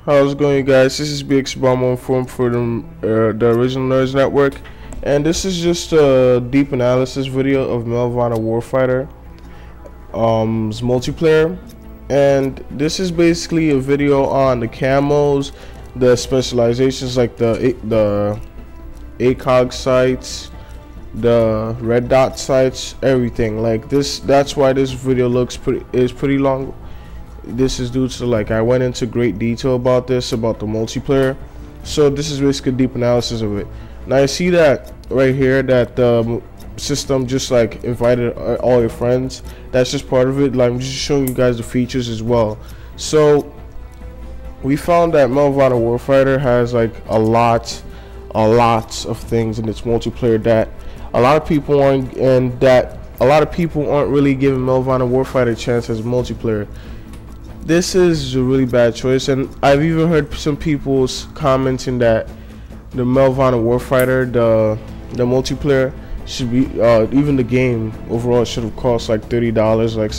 How's it going, you guys? This is BX Obama Forum for the Original Nerds Network, and this is just a deep analysis video of Warfighter Warfighter multiplayer. And this is basically a video on the camos, the specializations like the ACOG sites, the red dot sites, everything like this. That's why this video is pretty long. This is due to, like, I went into great detail about the multiplayer, so this is basically a deep analysis of it. Now I see that right here that the system just like invited all your friends. That's just part of it. Like, I'm just showing you guys the features as well. So we found that Warfighter Warfighter has like a lot of things in its multiplayer that a lot of people aren't really giving Warfighter Warfighter a chance as a multiplayer. This is a really bad choice, and I've even heard some people commenting that the Warfighter Warfighter, the multiplayer, should be even the game overall should have cost like $30. Like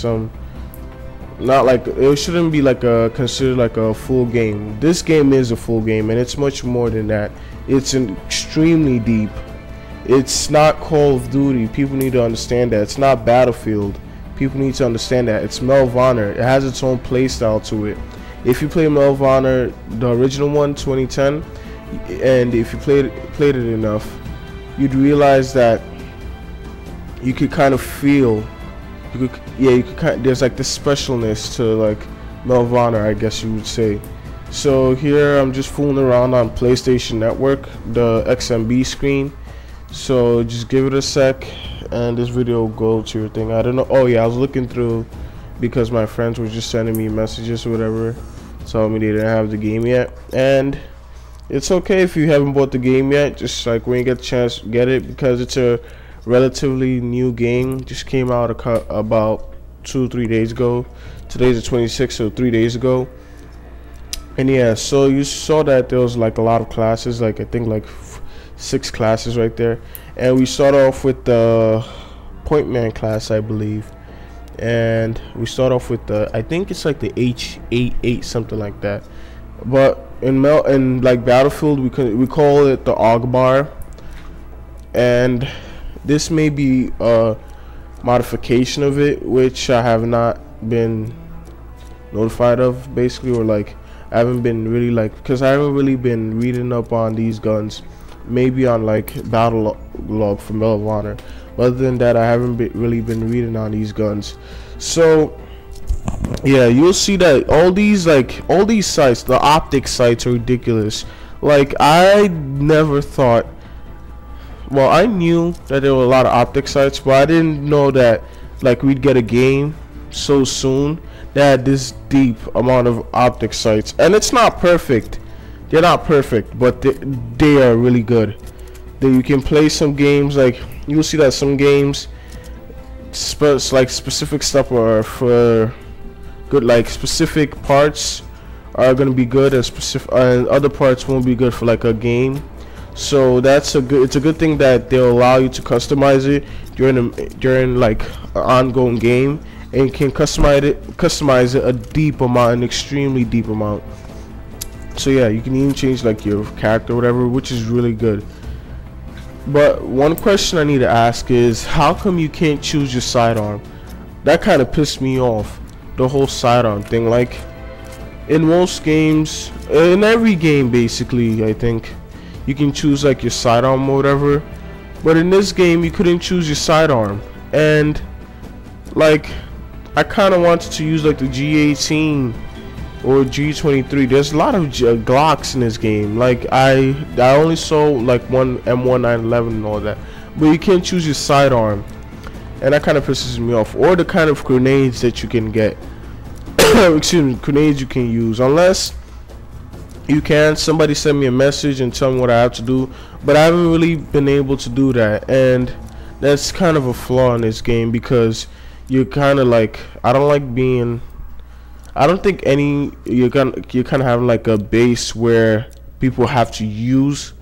not like it shouldn't be like considered like a full game. This game is a full game, and it's much more than that. It's extremely deep. It's not Call of Duty. People need to understand that. It's not Battlefield. People need to understand that. It's Medal of Honor. It has its own playstyle to it. If you play Medal of Honor, the original one, 2010, and if you played it enough, you'd realize that you could kind of feel, there's like this specialness to like Medal of Honor, I guess you would say. So here I'm just fooling around on PlayStation Network, the XMB screen. So just give it a sec, and this video will go to your thing. I don't know. Oh yeah, I was looking through because my friends were just sending me messages or whatever, telling me they didn't have the game yet. And it's okay if you haven't bought the game yet. Just like when you get the chance, get it, because it's a relatively new game. Just came out about 2-3 days ago. Today's the 26th, so 3 days ago. And yeah, so you saw that there was like a lot of classes, like I think like 6 classes right there, and we start off with the point man class, I believe, and we start off with the, I think it's like the H88, something like that. But in like Battlefield, we call it the AUG bar, and this may be a modification of it, which I have not been notified of, basically, or like I haven't been really like, because I haven't really been reading up on these guns. Maybe on like battle log for Medal of Honor, but other than that I haven't really been reading on these guns. So yeah, you'll see that all these sites, the optic sites, are ridiculous. Like, I never thought, well, I knew that there were a lot of optic sites, but I didn't know that like we'd get a game so soon that had this deep amount of optic sites. And it's not perfect. They're not perfect, but they are really good. You can play some games, like you'll see that some games, like specific stuff are for good, like specific parts are gonna be good, and other parts won't be good for like a game. So it's a good thing that they'll allow you to customize it during like an ongoing game, and you can customize it a deep amount, an extremely deep amount. So yeah, you can even change like your character or whatever, which is really good. But one question I need to ask is, how come you can't choose your sidearm? That kind of pissed me off, the whole sidearm thing. Like, in most games, in every game basically, I think you can choose like your sidearm or whatever, but in this game you couldn't choose your sidearm. And like, I kind of wanted to use like the G18 or G23. There's a lot of Glocks in this game. Like, I only saw like one M1 911 and all that, but you can't choose your sidearm, and that kind of pisses me off. Or the kind of grenades that you can get. Excuse me, grenades you can use, unless you can. Somebody send me a message and tell me what I have to do, but I haven't really been able to do that, and that's kind of a flaw in this game, because you're kind of like, I don't think you're kind of having like a base where people have to use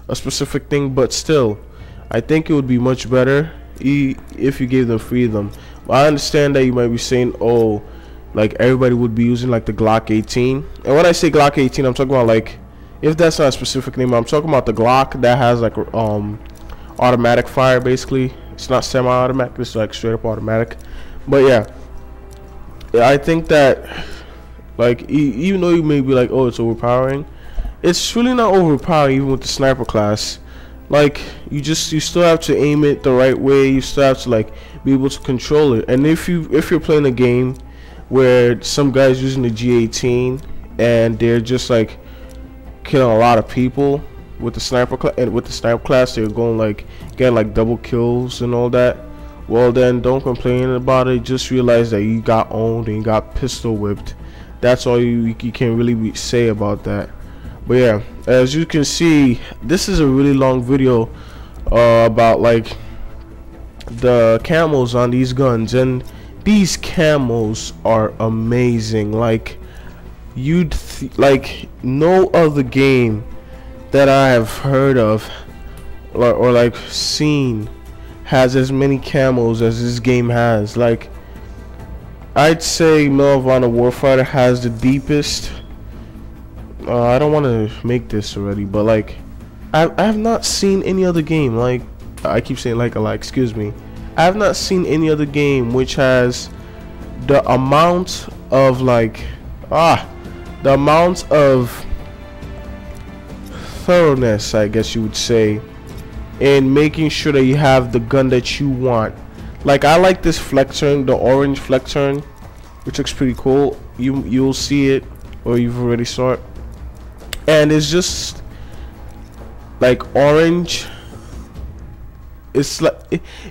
a specific thing, but still, I think it would be much better if you gave them freedom. But I understand that you might be saying, oh, like everybody would be using like the Glock 18. And when I say Glock 18, I'm talking about like, if that's not a specific name, I'm talking about the Glock that has like automatic fire. Basically, it's not semi-automatic, it's like straight up automatic. But yeah, I think that like even though you may be like, oh, it's overpowering, it's really not overpowering. Even with the sniper class, like you still have to aim it the right way. You still have to like be able to control it. And if you're playing a game where some guys using the G18 and they're just like killing a lot of people with the sniper class, they're going like getting like double kills and all that, well then don't complain about it. Just realize that you got owned and you got pistol whipped. That's all you can really say about that. But yeah, as you can see, this is a really long video about like the camos on these guns, and these camos are amazing. Like like no other game that I have heard of or like seen has as many camos as this game has. Like I'd say Medal of Honor Warfighter has the deepest. I don't want to make this already, but like I have not seen any other game, like I keep saying like a lot, excuse me, I have not seen any other game which has the amount of like the amount of thoroughness, I guess you would say, in making sure that you have the gun that you want. Like I like this flex turn, the orange flex turn, which looks pretty cool. You'll see it, or you've already saw it, and it's just like orange. It's like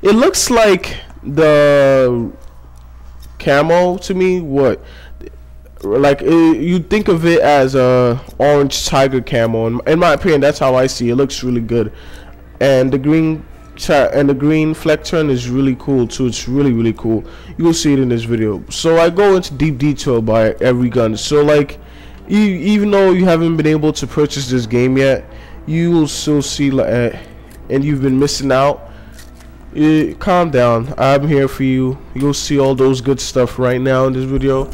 it looks like the camo to me. What, like you think of it as a orange tiger camo, in my opinion. That's how I see it. It looks really good, and the green flex turn is really cool too. It's really cool. You'll see it in this video. So I go into deep detail by every gun. So like even though you haven't been able to purchase this game yet, you will still see and you've been missing out. Calm down, I'm here for you. You'll see all those good stuff right now in this video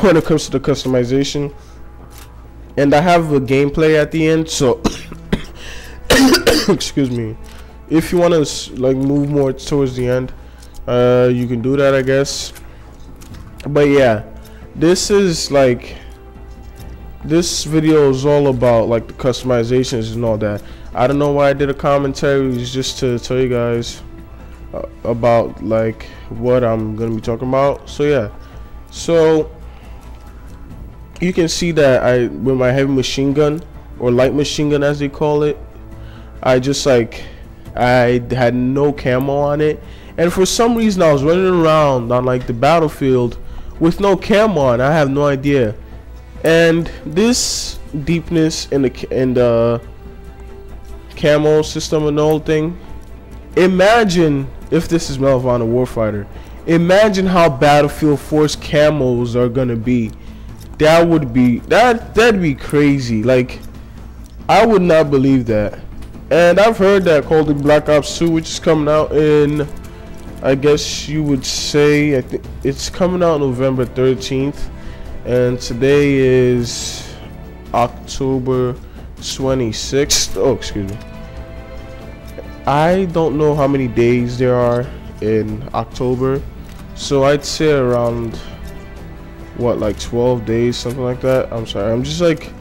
when it comes to the customization, and I have a gameplay at the end, so excuse me, if you want to like move more towards the end, you can do that, I guess. But yeah, this video is all about like the customizations and all that. I don't know why I did a commentary. It's just to tell you guys about like what I'm gonna be talking about. So yeah, so you can see that with my heavy machine gun, or light machine gun as they call it, I had no camo on it, and for some reason I was running around on like the battlefield with no camo on. I have no idea. And this deepness in the camo system and the whole thing, imagine if this is Medal of Honor Warfighter, imagine how Battlefield Force camos are gonna be. That'd be crazy. Like I would not believe that. And I've heard that Call of Duty Black Ops 2, which is coming out in, I guess you would say, I think it's coming out November 13th, and today is October 26th. Oh, excuse me. I don't know how many days there are in October, so I'd say around what, like 12 days, something like that. I'm sorry, I'm just like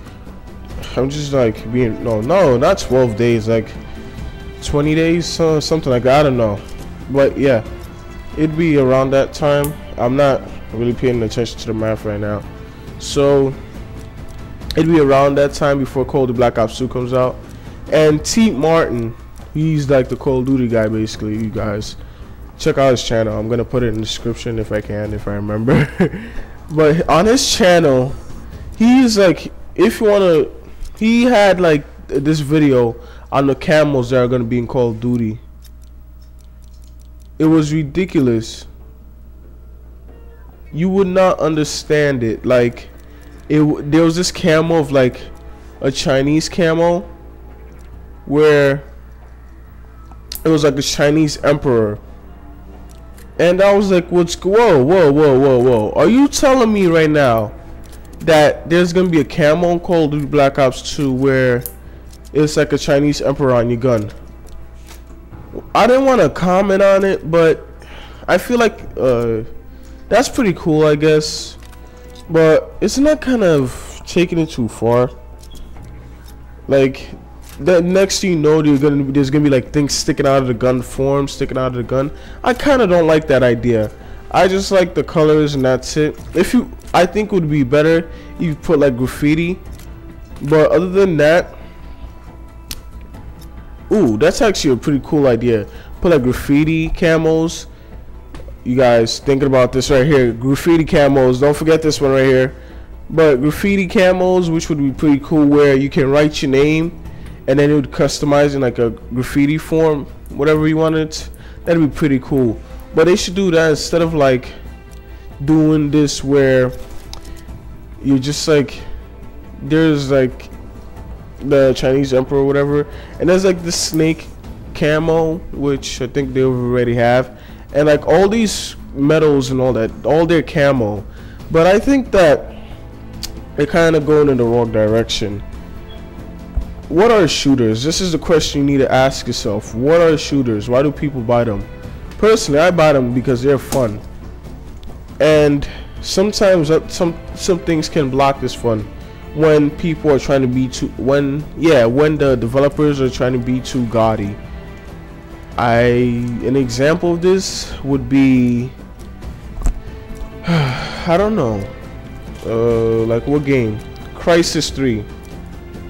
being, no, not 12 days, like 20 days, something like that. I don't know, but yeah, it'd be around that time. I'm not really paying attention to the math right now, so it'd be around that time before Call of Duty Black Ops 2 comes out. And T. Martin, he's like the Call of Duty guy, basically. You guys check out his channel. I'm gonna put it in the description if I remember. But on his channel, he's like, if you wanna, he had like this video on the camos that are gonna be in Call of Duty. It was ridiculous. You would not understand it. Like there was this camo of like a Chinese camo where it was like a Chinese emperor, And I was like, whoa, are you telling me right now that there's gonna be a camo in Call of Duty Black Ops 2 where it's like a Chinese emperor on your gun? I didn't want to comment on it, but I feel like that's pretty cool, I guess. But isn't that kind of taking it too far? Like, the next thing you know, there's gonna be like things sticking out of the gun, forms sticking out of the gun. I kind of don't like that idea. I just like the colors and that's it. I think it would be better if you put like graffiti. But other than that, ooh, that's actually a pretty cool idea. Put like graffiti camos. You guys thinking about this right here? Graffiti camos. Don't forget this one right here. But graffiti camos, which would be pretty cool, where you can write your name and then it would customize in like a graffiti form, whatever you wanted. That'd be pretty cool. But they should do that instead of like doing this where you're just like, there's like the Chinese emperor or whatever, and there's like the snake camo, which I think they already have, and like all these medals and all that, all their camo. But I think that they're kind of going in the wrong direction. What are shooters? This is the question you need to ask yourself. What are shooters? Why do people buy them? Personally, I buy them because they're fun, and sometimes some things can block this fun when people are trying to be too, when the developers are trying to be too gaudy. An example of this would be I don't know, like what game? Crisis 3.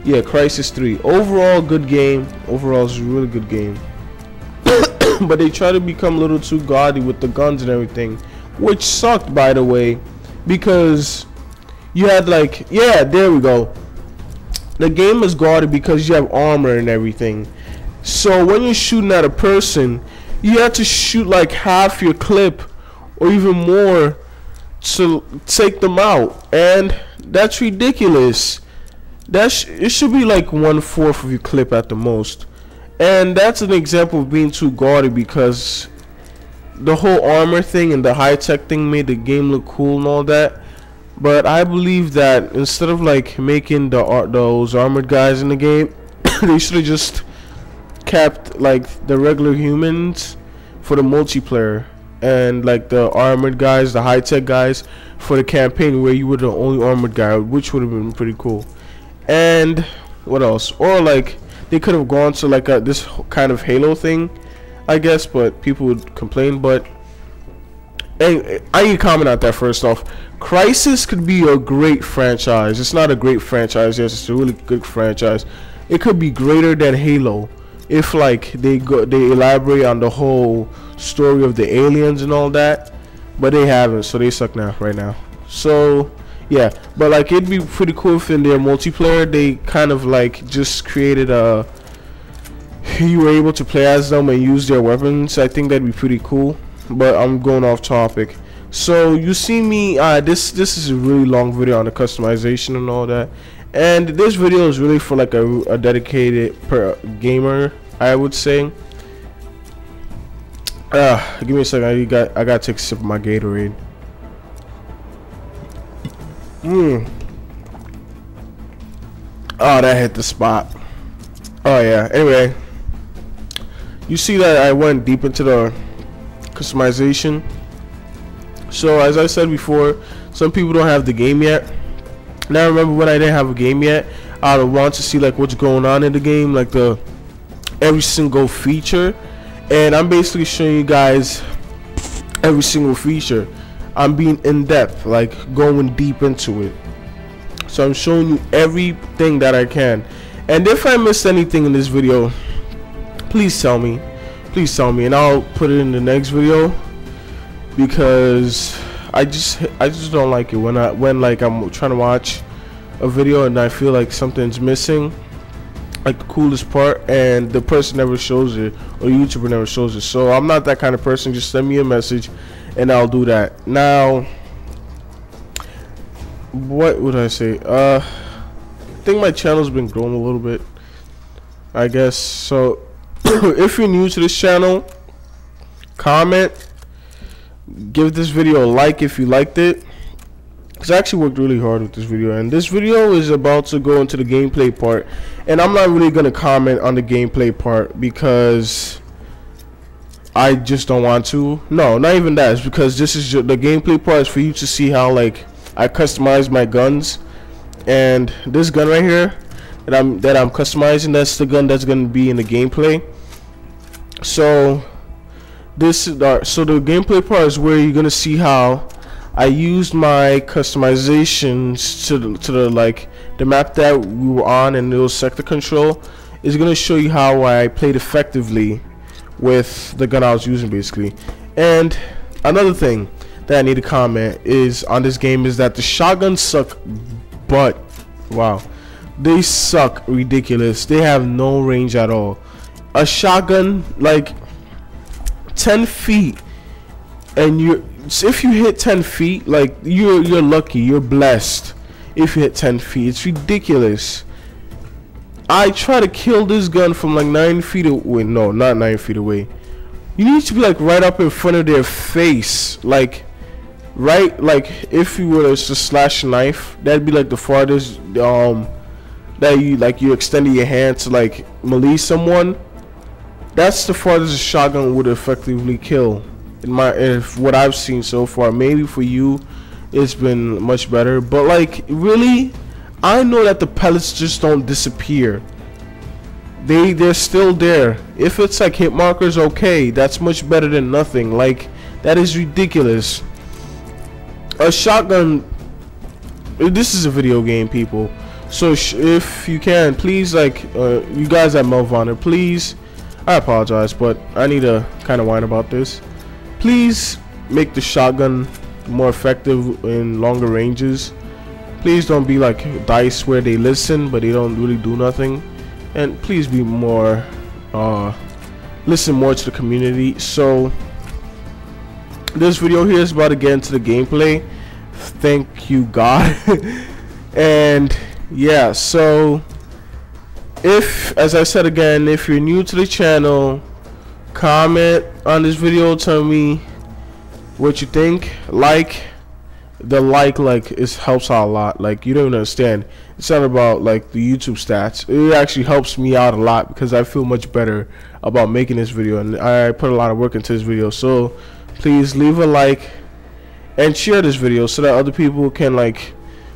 Yeah, Crisis 3. Overall good game. Overall it's a really good game. But they try to become a little too gaudy with the guns and everything, which sucked, by the way, because you had like, yeah, there we go. The game is gaudy because you have armor and everything. So when you're shooting at a person, you have to shoot like half your clip or even more to take them out, and that's ridiculous. It should be like 1/4 of your clip at the most. And that's an example of being too gaudy, because the whole armor thing and the high-tech thing made the game look cool and all that. But I believe that instead of like making those armored guys in the game, they should have just kept like the regular humans for the multiplayer, and like the armored guys, the high-tech guys for the campaign, where you were the only armored guy, which would have been pretty cool. And what else? Or like they could have gone to like this kind of Halo thing, I guess, but people would complain. But hey, I need to comment on that first off. Crisis could be a great franchise. It's not a great franchise, yes, it's a really good franchise. It could be greater than Halo if like they elaborate on the whole story of the aliens and all that, but they haven't, so they suck now right now. So yeah, but like it'd be pretty cool if in their multiplayer they kind of like just created you were able to play as them and use their weapons. I think that'd be pretty cool. But I'm going off topic. So you see me, this is a really long video on the customization and all that, and this video is really for like a dedicated gamer, I would say. Give me a second. I gotta take a sip of my Gatorade. Oh, that hit the spot. Oh yeah. Anyway, you see that I went deep into the customization. So as I said before, some people don't have the game yet. Now remember, when I didn't have a game yet, I would want to see like what's going on in the game, like every single feature, and I'm basically showing you guys every single feature. I'm being in depth, like going deep into it. So I'm showing you everything that I can, and if I missed anything in this video, please tell me, and I'll put it in the next video, because I just don't like it when like I'm trying to watch a video and I feel like something's missing, like the coolest part, and the person never shows it, or YouTuber never shows it. So I'm not that kind of person. Just send me a message and I'll do that. Now, what would I say? I think my channel's been growing a little bit, I guess. So if you're new to this channel, comment, Give this video a like if you liked it, because I actually worked really hard with this video. And this video is about to go into the gameplay part, and I'm not really going to comment on the gameplay part because I just don't want to. No, not even that. It's because this is the gameplay part is for you to see how like I customize my guns. And this gun right here that I'm customizing, that's the gun that's going to be in the gameplay. So this is so the gameplay part is where you're going to see how I used my customizations to the like the map that we were on, and it was sector control. Is going to show you how I played effectively with the gun I was using basically. And another thing that I need to comment is on this game is that the shotguns suck butt. Wow, they suck ridiculous. They have no range at all. A shotgun like 10 feet, and if you hit 10 feet, like you're lucky, you're blessed if you hit 10 feet. It's ridiculous. I try to kill this gun from like 9 feet away. No, not 9 feet away. You need to be like right up in front of their face, like right, like if you were to slash a knife, that'd be like the farthest that you extended your hand to like melee someone. That's the farthest a shotgun would effectively kill in what I've seen so far. Maybe for you it's been much better, but like really, I know that the pellets just don't disappear. They're still there. If it's like hit markers, okay, that's much better than nothing. Like that is ridiculous. A shotgun, this is a video game, people, so if you can, please, like you guys at Warfighter, please, I apologize, but I need to kind of whine about this. Please make the shotgun more effective in longer ranges. Please don't be like dice where they listen but they don't really do nothing. And please be more listen more to the community. So this video here is about to get into the gameplay. Thank you God. And yeah, so if, as I said again, if you're new to the channel, comment on this video, tell me what you think. The like it helps out a lot. Like, you don't even understand. It's not about like the YouTube stats. It actually helps me out a lot because I feel much better about making this video, and I put a lot of work into this video. So please leave a like and share this video so that other people can, like,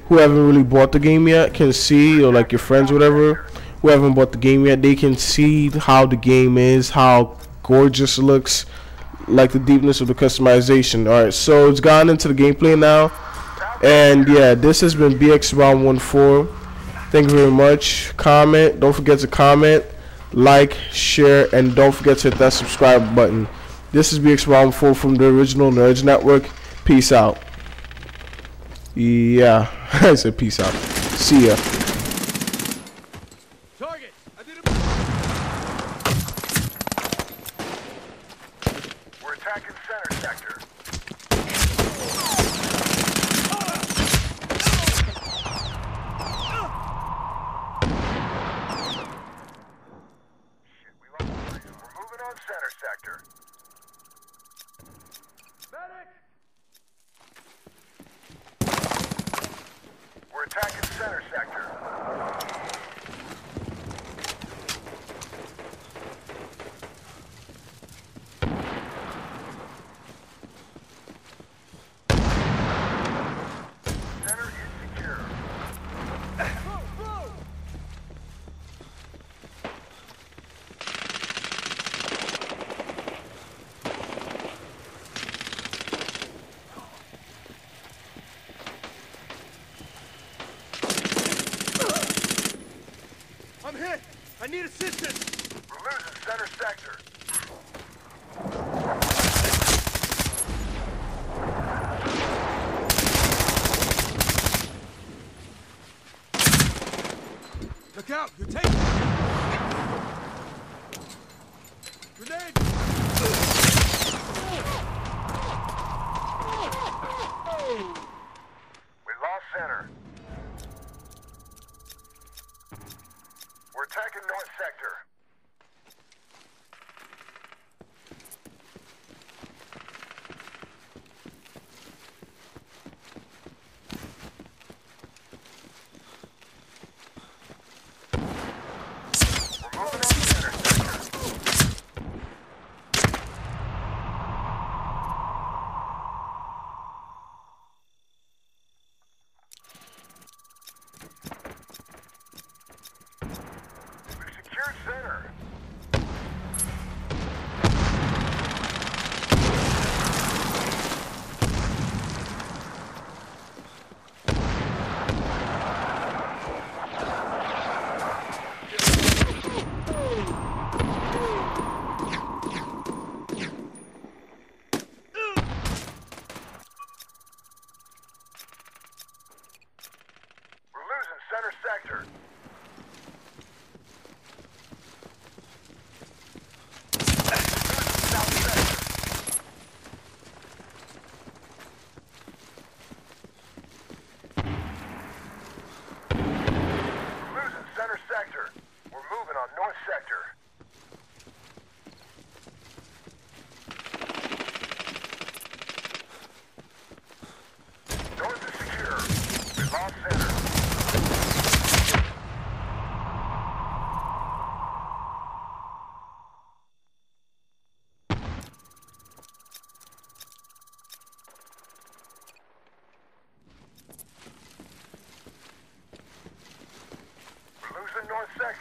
who haven't really bought the game yet, can see, or like your friends, whatever, who haven't bought the game yet, they can see how the game is, how gorgeous it looks, like the deepness of the customization. Alright, so it's gone into the gameplay now. And yeah, this has been BX-Round14. Thank you very much. Comment, don't forget to comment, like, share, and don't forget to hit that subscribe button. This is BX-Round14 from the original Nerds Network. Peace out. Yeah, I said peace out. See ya. Target. I did it. We're attacking center sector. Shit, we lost. We're moving on center sector. Medic! We're attacking center sector. Center is secure. I'm hit! I need assistance! We're losing center sector. Look out! You're taking it! Grenade! We lost center. We're attacking north sector.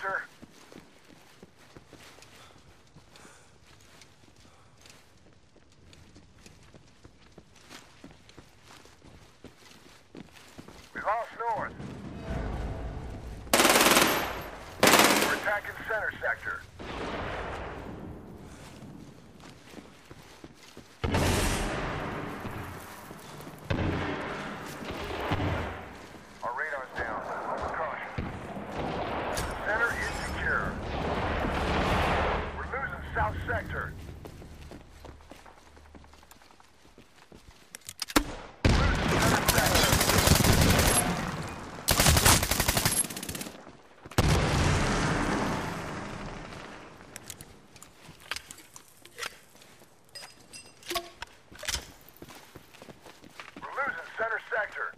sector. We lost north. We're attacking center sector. Our radar's down. Caution. The center is secure. We're losing south sector. Center sector.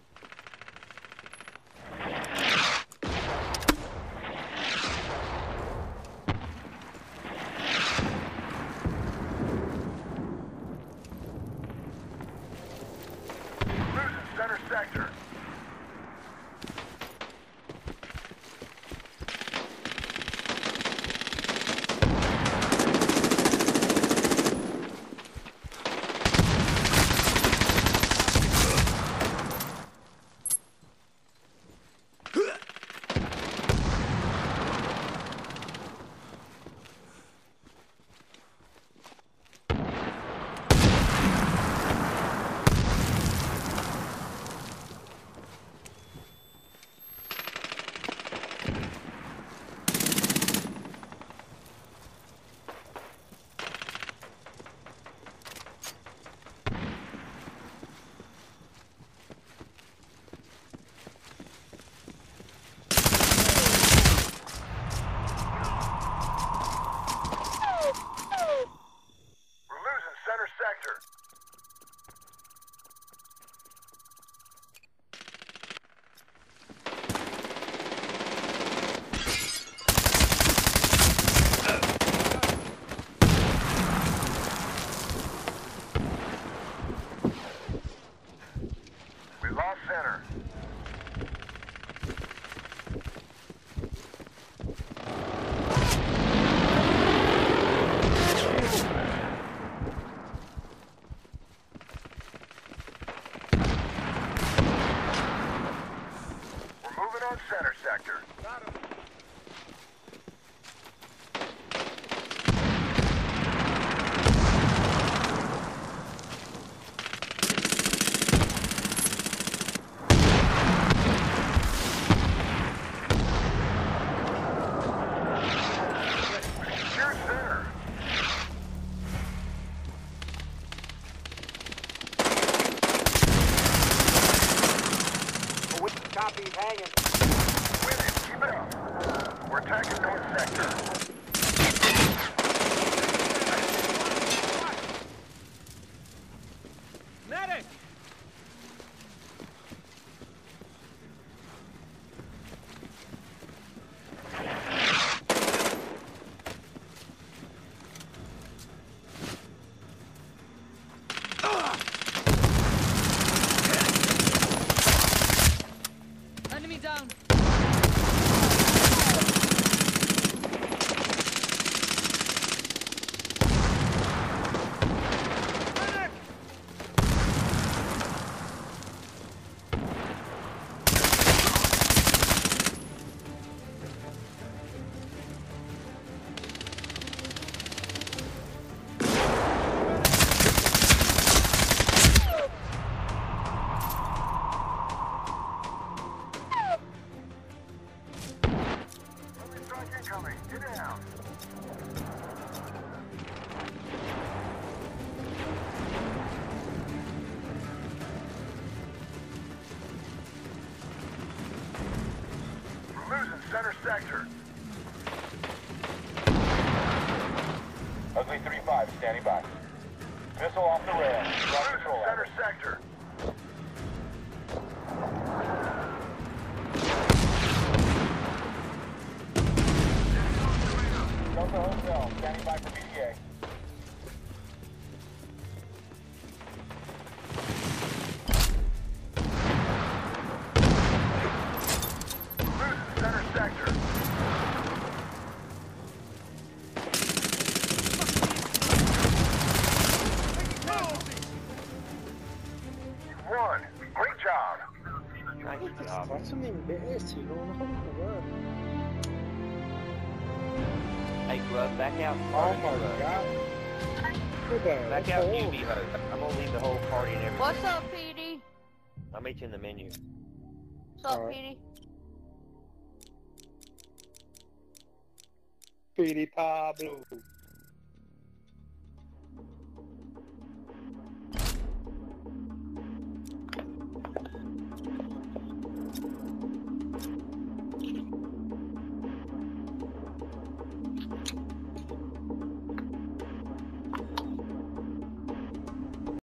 Losing center sector. Sector. We lost center. On center sector. Got him. Secure center. Copy, hanging. Keep it up. We're attacking north sector. Medic! Enemy down. Incoming. Get down. We're losing center sector. Ugly 3-5 standing by. Missile off the rail. We're losing center sector. Delta Hotel, standing by for BTA. Losing center sector. bud. Back out. Oh my god. What the? Back out and UV hose. I'm gonna leave the whole party and everything. What's up, PD? I'll meet you in the menu. What's up, Alright. PD? Petey Pablo.